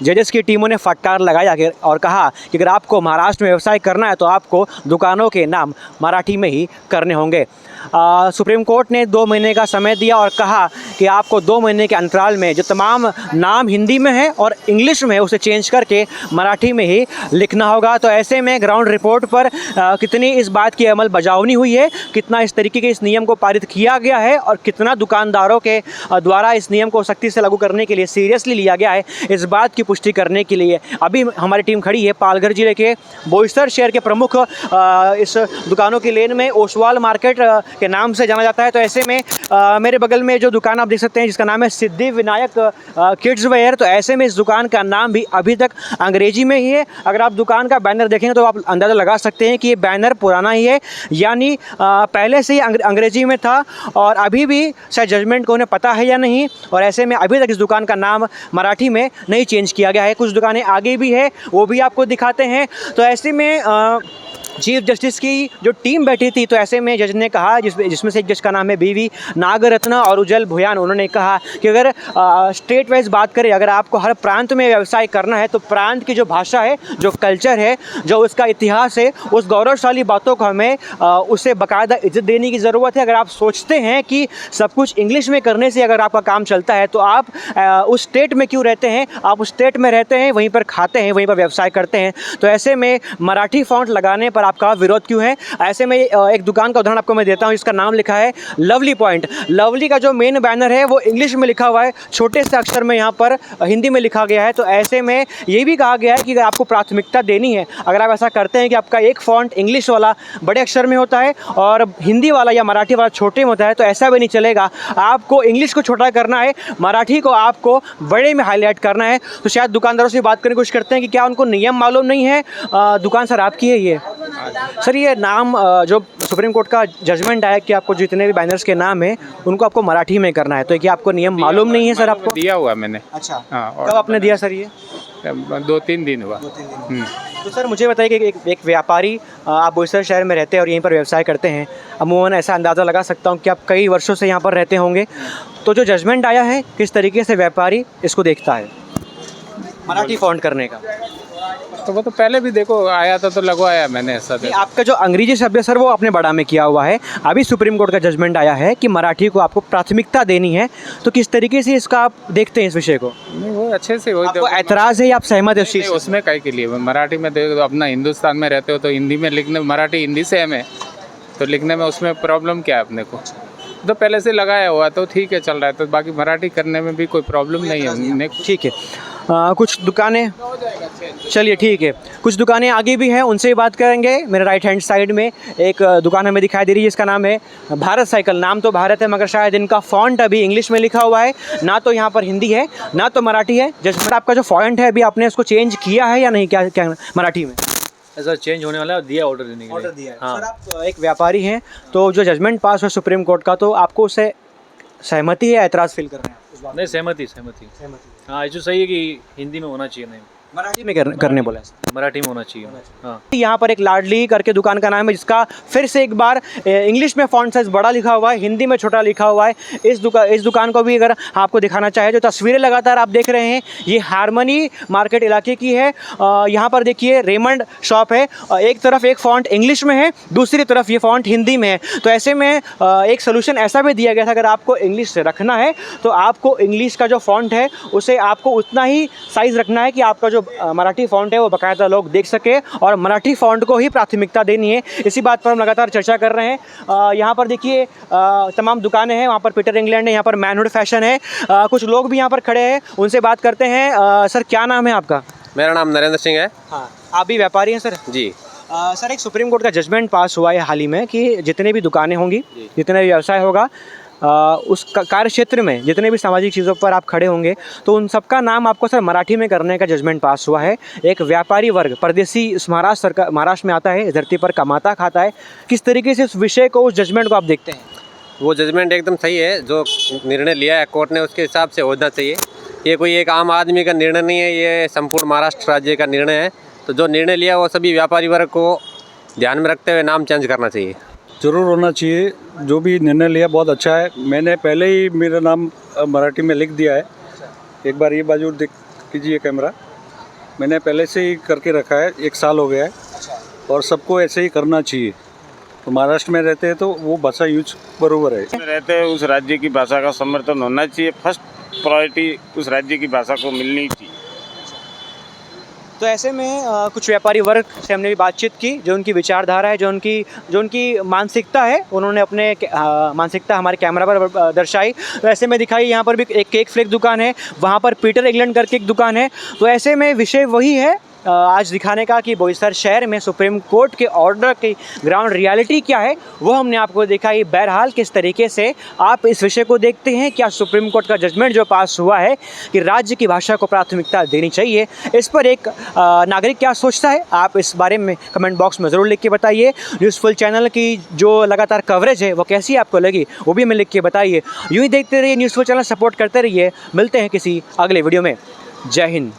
जजेस की टीमों ने फटकार लगाया और कहा कि अगर आपको महाराष्ट्र में व्यवसाय करना है तो आपको दुकानों के नाम मराठी में ही करने होंगे। सुप्रीम कोर्ट ने 2 महीने का समय दिया और कहा कि आपको 2 महीने के अंतराल में जो तमाम नाम हिंदी में है और इंग्लिश में है उसे चेंज करके मराठी में ही लिखना होगा। तो ऐसे में ग्राउंड रिपोर्ट पर कितनी इस बात की अमल बजावनी हुई है, कितना इस तरीके के इस नियम को पारित किया गया है और कितना दुकानदारों के द्वारा इस नियम को सख्ती से लागू करने के लिए सीरियसली लिया गया है, इस बात की पुष्टि करने के लिए अभी हमारी टीम खड़ी है पालघर जिले के बोईसर शहर के प्रमुख इस दुकानों की लेन में ओसवाल मार्केट के नाम से जाना जाता है। तो ऐसे में मेरे बगल में जो दुकान आप देख सकते हैं जिसका नाम है सिद्धि विनायक किड्स वेयर, तो ऐसे में इस दुकान का नाम भी अभी तक अंग्रेजी में ही है। अगर आप दुकान का बैनर देखेंगे तो आप अंदाज़ा लगा सकते हैं कि ये बैनर पुराना ही है, यानी पहले से ही अंग्रेजी में था और अभी भी शायद जजमेंट को उन्हें पता है या नहीं, और ऐसे में अभी तक इस दुकान का नाम मराठी में नहीं चेंज किया गया है। कुछ दुकानें आगे भी है, वो भी आपको दिखाते हैं। तो ऐसे में चीफ जस्टिस की जो टीम बैठी थी, तो ऐसे में जज ने कहा, जिसमें से एक जज का नाम है बीवी नागरत्न और उज्जवल भुयान, उन्होंने कहा कि अगर स्टेट वाइज बात करें, अगर आपको हर प्रांत में व्यवसाय करना है तो प्रांत की जो भाषा है, जो कल्चर है, जो उसका इतिहास है, उस गौरवशाली बातों को हमें उसे बाकायदा इज्जत देने की ज़रूरत है। अगर आप सोचते हैं कि सब कुछ इंग्लिश में करने से अगर आपका काम चलता है तो आप उस स्टेट में क्यों रहते हैं? आप उस स्टेट में रहते हैं, वहीं पर खाते हैं, वहीं पर व्यवसाय करते हैं, तो ऐसे में मराठी फॉन्ट लगाने पर आपका विरोध क्यों है? ऐसे में एक दुकान का उदाहरण आपको मैं देता हूं, इसका नाम लिखा है लवली पॉइंट। लवली का जो मेन बैनर है वो इंग्लिश में लिखा हुआ है, छोटे से अक्षर में यहाँ पर हिंदी में लिखा गया है। तो ऐसे में ये भी कहा गया है कि अगर आपको प्राथमिकता देनी है, अगर आप ऐसा करते हैं कि आपका एक फॉन्ट इंग्लिश वाला बड़े अक्षर में होता है और हिंदी वाला या मराठी वाला छोटे में होता है, तो ऐसा भी नहीं चलेगा। आपको इंग्लिश को छोटा करना है, मराठी को आपको बड़े में हाईलाइट करना है। तो शायद दुकानदारों से बात करने की कोशिश करते हैं कि क्या उनको नियम मालूम नहीं है। दुकान सर आपकी है ये? सर ये नाम जो सुप्रीम कोर्ट का जजमेंट आया कि आपको जितने भी बैनर्स के नाम है उनको आपको मराठी में करना है, तो क्या आपको नियम मालूम नहीं है सर? आपको दिया हुआ मैंने। अच्छा, हाँ, कब आपने दिया सर? ये 2-3 दिन हुआ। तो सर मुझे बताइए कि एक व्यापारी, आप बोईसर शहर में रहते हैं और यहीं पर व्यवसाय करते हैं, अमूमन ऐसा अंदाज़ा लगा सकता हूँ कि आप कई वर्षों से यहाँ पर रहते होंगे, तो जो जजमेंट आया है किस तरीके से व्यापारी इसको देखता है मराठी फॉन्ट करने का? तो वो तो पहले भी देखो आया था तो लगवाया मैंने ऐसा। आपका जो अंग्रेजी शब्द है सर वो आपने बड़ा में किया हुआ है, अभी सुप्रीम कोर्ट का जजमेंट आया है कि मराठी को आपको प्राथमिकता देनी है, तो किस तरीके से इसका आप देखते हैं इस विषय को? नहीं वो अच्छे से वही आपको एतराज़ है या आप सहमत है उस चीज़ से? उसमें काहे के लिए मराठी में देखो, अपना हिंदुस्तान में रहते हो तो हिंदी में लिखने, मराठी हिंदी से हमें तो लिखने में उसमें प्रॉब्लम क्या है अपने को? तो पहले से लगाया हुआ तो ठीक है, चल रहा है, तो बाकी मराठी करने में भी कोई प्रॉब्लम नहीं है। ठीक है, कुछ दुकानें, चलिए ठीक है, कुछ दुकानें आगे भी हैं, उनसे भी बात करेंगे। मेरे राइट हैंड साइड में एक दुकान हमें दिखाई दे रही है जिसका नाम है भारत साइकिल। नाम तो भारत है मगर शायद इनका फॉन्ट अभी इंग्लिश में लिखा हुआ है, ना तो यहाँ पर हिंदी है ना तो मराठी है। जजमेंट आपका जो फॉन्ट है अभी आपने उसको चेंज किया है या नहीं, क्या मराठी में? ऐसा चेंज होने वाला है, दिया ऑर्डर देने के लिए। ऑर्डर दिया है। हाँ। सर आप एक व्यापारी हैं, तो जो जजमेंट पास हुआ सुप्रीम कोर्ट का, तो आपको उससे सहमति है, ऐतराज़ फील कर रहे हैं? नहीं, सहमति। हाँ, जो सही है कि हिंदी में होना चाहिए, नहीं मराठी में करने बोला है। मराठी में होना चाहिए। हाँ। यहाँ पर एक लाडली करके दुकान का नाम है जिसका फिर से एक बार इंग्लिश में फॉन्ट साइज बड़ा लिखा हुआ है, हिंदी में छोटा लिखा हुआ है। इस दुकान को भी अगर आपको दिखाना चाहे, जो तस्वीरें लगातार आप देख रहे हैं ये हारमनी मार्केट इलाके की है। यहाँ पर देखिए रेमंड शॉप है, एक तरफ एक फॉन्ट इंग्लिश में है, दूसरी तरफ ये फॉन्ट हिंदी में है। तो ऐसे में एक सोल्यूशन ऐसा भी दिया गया था, अगर आपको इंग्लिश से रखना है तो आपको इंग्लिश का जो फॉन्ट है उसे आपको उतना ही साइज़ रखना है कि आपका जो मराठी फॉन्ट है वो बाकायदा लोग देख सके, और मराठी फॉन्ट को ही प्राथमिकता देनी है। इसी बात पर हम लगातार चर्चा कर रहे हैं। यहाँ पर देखिए तमाम दुकानें हैं, वहाँ पर पीटर इंग्लैंड है, यहाँ पर मैनहुड फैशन है, कुछ लोग भी यहाँ पर खड़े हैं, उनसे बात करते हैं। सर क्या नाम है आपका? मेरा नाम नरेंद्र सिंह है। हाँ, आप भी व्यापारी हैं सर? जी। सर एक सुप्रीम कोर्ट का जजमेंट पास हुआ है हाल ही में कि जितने भी दुकानें होंगी, जितना भी व्यवसाय होगा, उस कार्य क्षेत्र में जितने भी सामाजिक चीज़ों पर आप खड़े होंगे, तो उन सबका नाम आपको सर मराठी में करने का जजमेंट पास हुआ है। एक व्यापारी वर्ग, परदेसी महाराष्ट्र में आता है, इस धरती पर कमाता खाता है, किस तरीके से उस विषय को, उस जजमेंट को आप देखते हैं? वो जजमेंट एकदम सही है, जो निर्णय लिया है कोर्ट ने उसके हिसाब से होना चाहिए। ये कोई एक आम आदमी का निर्णय नहीं है, ये संपूर्ण महाराष्ट्र राज्य का निर्णय है। तो जो निर्णय लिया वो सभी व्यापारी वर्ग को ध्यान में रखते हुए नाम चेंज करना चाहिए। ज़रूर होना चाहिए, जो भी निर्णय लिया बहुत अच्छा है। मैंने पहले ही मेरा नाम मराठी में लिख दिया है। एक बार ये बाजू देख कीजिए कैमरा। मैंने पहले से ही करके रखा है, 1 साल हो गया है और सबको ऐसे ही करना चाहिए। तो महाराष्ट्र में रहते हैं तो वो भाषा यूज बरोबर है। रहते हैं उस राज्य की भाषा का समर्थन होना चाहिए, फर्स्ट प्रायोरिटी उस राज्य की भाषा को मिलनी चाहिए। तो ऐसे में कुछ व्यापारी वर्ग से हमने भी बातचीत की, जो उनकी विचारधारा है, जो उनकी मानसिकता है, उन्होंने अपने मानसिकता हमारे कैमरा पर दर्शाई। तो ऐसे में दिखाई, यहाँ पर भी एक केक फ्लेक दुकान है, वहाँ पर पीटर इंग्लैंड करके एक दुकान है। तो ऐसे में विषय वही है आज दिखाने का कि बोईसर शहर में सुप्रीम कोर्ट के ऑर्डर की ग्राउंड रियलिटी क्या है, वो हमने आपको दिखाई। बहरहाल किस तरीके से आप इस विषय को देखते हैं, क्या सुप्रीम कोर्ट का जजमेंट जो पास हुआ है कि राज्य की भाषा को प्राथमिकता देनी चाहिए, इस पर एक नागरिक क्या सोचता है, आप इस बारे में कमेंट बॉक्स में ज़रूर लिख के बताइए। न्यूज़फुल चैनल की जो लगातार कवरेज है वो कैसी आपको लगी, वो भी हमें लिख के बताइए। यूँ ही देखते रहिए न्यूज़फुल चैनल, सपोर्ट करते रहिए। मिलते हैं किसी अगले वीडियो में। जय हिंद।